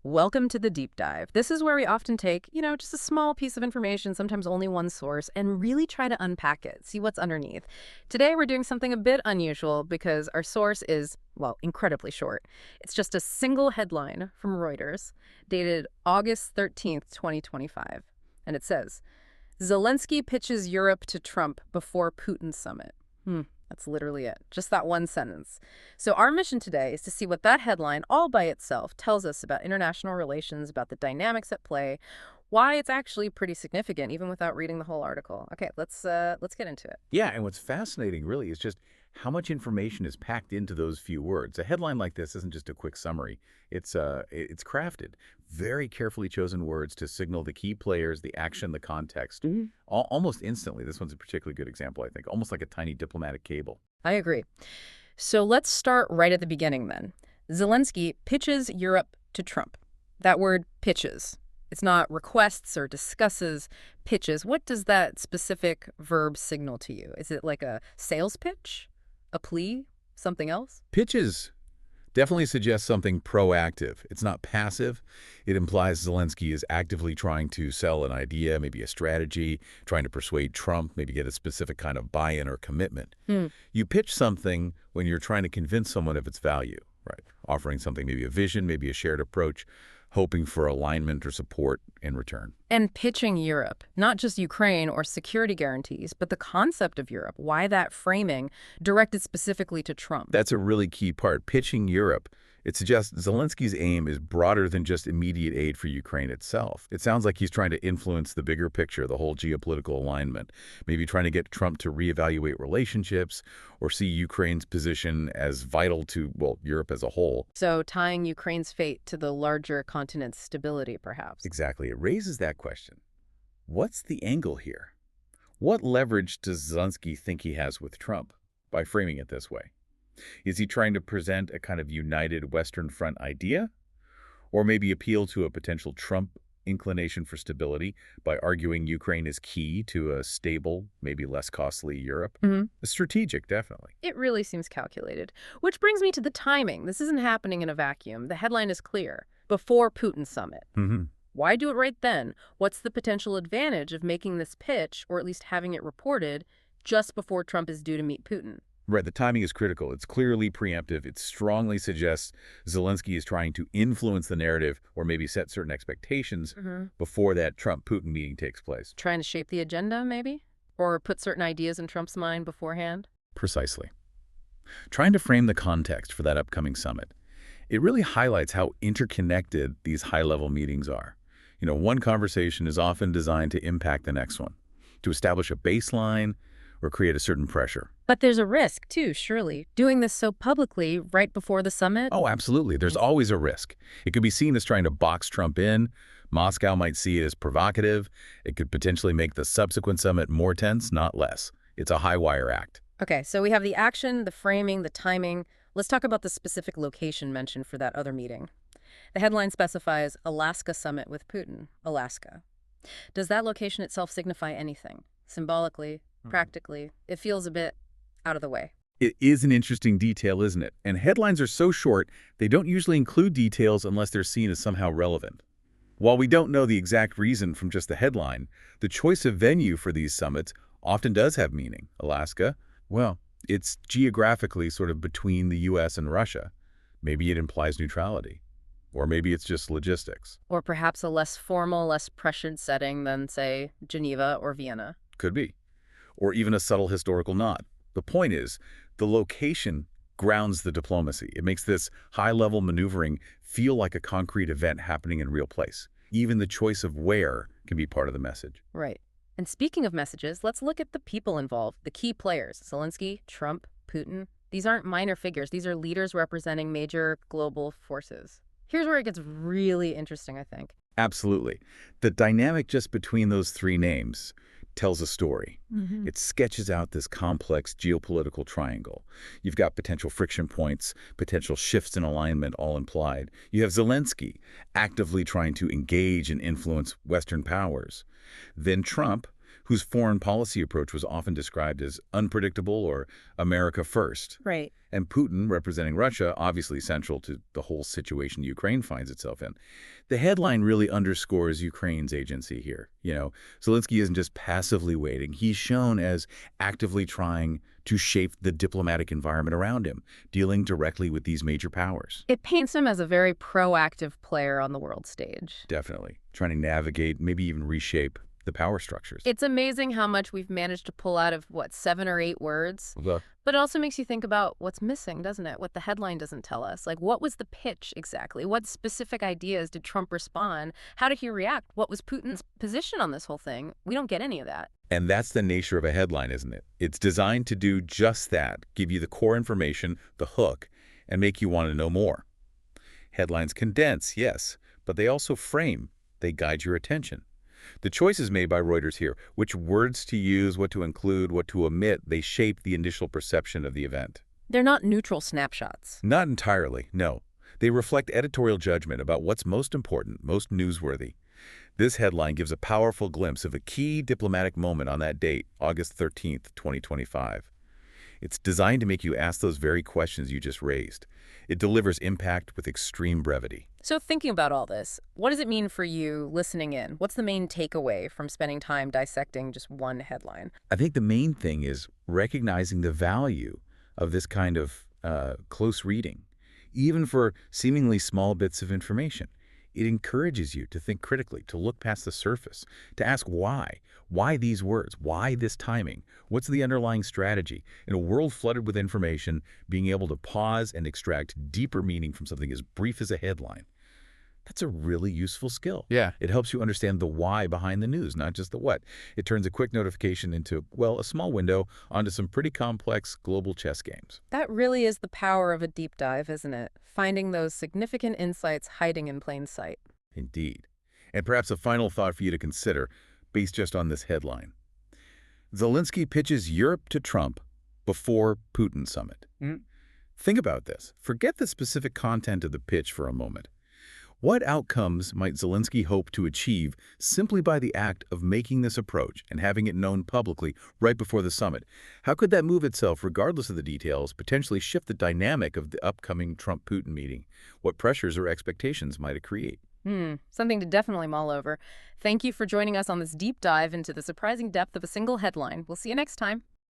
Welcome to the deep dive. This is where we often take, just a small piece of information, sometimes only one source, and really try to unpack it, see what's underneath. Today, we're doing something a bit unusual because our source is, well, incredibly short. It's just a single headline from Reuters, dated August 13th, 2025. And it says, Zelensky pitches Europe to Trump before Putin summit. That's literally it. Just that one sentence. So our mission today is to see what that headline all by itself tells us about international relations, about the dynamics at play, why it's actually pretty significant even without reading the whole article. Okay, let's get into it. Yeah, and what's fascinating really is just how much information is packed into those few words. A headline like this isn't just a quick summary. It's crafted, very carefully chosen words to signal the key players, the action, the context, almost instantly. This one's a particularly good example, I think, almost like a tiny diplomatic cable. I agree. So let's start right at the beginning then. Zelensky pitches Europe to Trump. That word pitches. It's not requests or discusses, pitches. What does that specific verb signal to you? Is it like a sales pitch? A plea? Something else? Pitches definitely suggests something proactive. It's not passive. It implies Zelensky is actively trying to sell an idea, maybe a strategy, trying to persuade Trump, maybe get a specific kind of buy-in or commitment. You pitch something when you're trying to convince someone of its value, right? Offering something, maybe a vision, maybe a shared approach, hoping for alignment or support in return. And pitching Europe, not just Ukraine or security guarantees, but the concept of Europe, why that framing directed specifically to Trump. That's a really key part. Pitching Europe, it suggests Zelensky's aim is broader than just immediate aid for Ukraine itself. It sounds like he's trying to influence the bigger picture, the whole geopolitical alignment, maybe trying to get Trump to reevaluate relationships or see Ukraine's position as vital to, well, Europe as a whole. So tying Ukraine's fate to the larger continent's stability, perhaps. Exactly. It raises that question. What's the angle here? What leverage does Zelensky think he has with Trump by framing it this way? Is he trying to present a kind of united Western Front idea? Or maybe appeal to a potential Trump inclination for stability by arguing Ukraine is key to a stable, maybe less costly Europe? Strategic, definitely. It really seems calculated. Which brings me to the timing. This isn't happening in a vacuum. The headline is clear. Before Putin summit. Why do it right then? What's the potential advantage of making this pitch, or at least having it reported, just before Trump is due to meet Putin? Right, the timing is critical. It's clearly preemptive. It strongly suggests Zelensky is trying to influence the narrative or maybe set certain expectations before that Trump-Putin meeting takes place. Trying to shape the agenda, maybe? Or put certain ideas in Trump's mind beforehand? Precisely. Trying to frame the context for that upcoming summit. It really highlights how interconnected these high-level meetings are. One conversation is often designed to impact the next one, to establish a baseline or create a certain pressure. But there's a risk, too, surely. Doing this so publicly right before the summit? Oh, absolutely. There's always a risk. It could be seen as trying to box Trump in. Moscow might see it as provocative. It could potentially make the subsequent summit more tense, not less. It's a high-wire act. Okay, so we have the action, the framing, the timing. Let's talk about the specific location mentioned for that other meeting. The headline specifies Alaska summit with Putin, Alaska. Does that location itself signify anything? Symbolically, practically? It feels a bit out of the way. It is an interesting detail, isn't it? And headlines are so short, they don't usually include details unless they're seen as somehow relevant. While we don't know the exact reason from just the headline, the choice of venue for these summits often does have meaning. Alaska, well, it's geographically sort of between the U.S. and Russia. Maybe it implies neutrality. Or maybe it's just logistics. Or perhaps a less formal, less pressured setting than, say, Geneva or Vienna. Could be. Or even a subtle historical nod. The point is, the location grounds the diplomacy. It makes this high-level maneuvering feel like a concrete event happening in real place. Even the choice of where can be part of the message. Right. And speaking of messages, let's look at the people involved, the key players. Zelensky, Trump, Putin. These aren't minor figures. These are leaders representing major global forces. Here's where it gets really interesting, I think. Absolutely. The dynamic just between those three names tells a story. It sketches out this complex geopolitical triangle. You've got potential friction points, potential shifts in alignment, all implied. You have Zelensky actively trying to engage and influence Western powers. Then Trump, whose foreign policy approach was often described as unpredictable or America first. Right. And Putin, representing Russia, obviously central to the whole situation Ukraine finds itself in. The headline really underscores Ukraine's agency here. Zelensky isn't just passively waiting. He's shown as actively trying to shape the diplomatic environment around him, dealing directly with these major powers. It paints him as a very proactive player on the world stage. Definitely. Trying to navigate, maybe even reshape the power structures. It's amazing how much we've managed to pull out of, 7 or 8 words? But it also makes you think about what's missing, doesn't it? What the headline doesn't tell us. Like, what was the pitch exactly? What specific ideas did Trump respond? How did he react? What was Putin's position on this whole thing? We don't get any of that. And that's the nature of a headline, isn't it? It's designed to do just that, give you the core information, the hook, and make you want to know more. Headlines condense, yes, but they also frame. They guide your attention. The choices made by Reuters here, which words to use, what to include, what to omit, they shape the initial perception of the event. They're not neutral snapshots. Not entirely, no. They reflect editorial judgment about what's most important, most newsworthy. This headline gives a powerful glimpse of a key diplomatic moment on that date, August 13th, 2025. It's designed to make you ask those very questions you just raised. It delivers impact with extreme brevity. So thinking about all this, what does it mean for you listening in? What's the main takeaway from spending time dissecting just one headline? I think the main thing is recognizing the value of this kind of close reading, even for seemingly small bits of information. It encourages you to think critically, to look past the surface, to ask why. Why these words? Why this timing? What's the underlying strategy? In a world flooded with information, being able to pause and extract deeper meaning from something as brief as a headline, that's a really useful skill. Yeah. It helps you understand the why behind the news, not just the what. It turns a quick notification into, well, a small window onto some pretty complex global chess games. That really is the power of a deep dive, isn't it? Finding those significant insights hiding in plain sight. Indeed. And perhaps a final thought for you to consider, based just on this headline. Zelensky pitches Europe to Trump before Putin summit. Think about this. Forget the specific content of the pitch for a moment. What outcomes might Zelensky hope to achieve simply by the act of making this approach and having it known publicly right before the summit? How could that move itself, regardless of the details, potentially shift the dynamic of the upcoming Trump-Putin meeting? What pressures or expectations might it create? Something to definitely mull over. Thank you for joining us on this deep dive into the surprising depth of a single headline. We'll see you next time.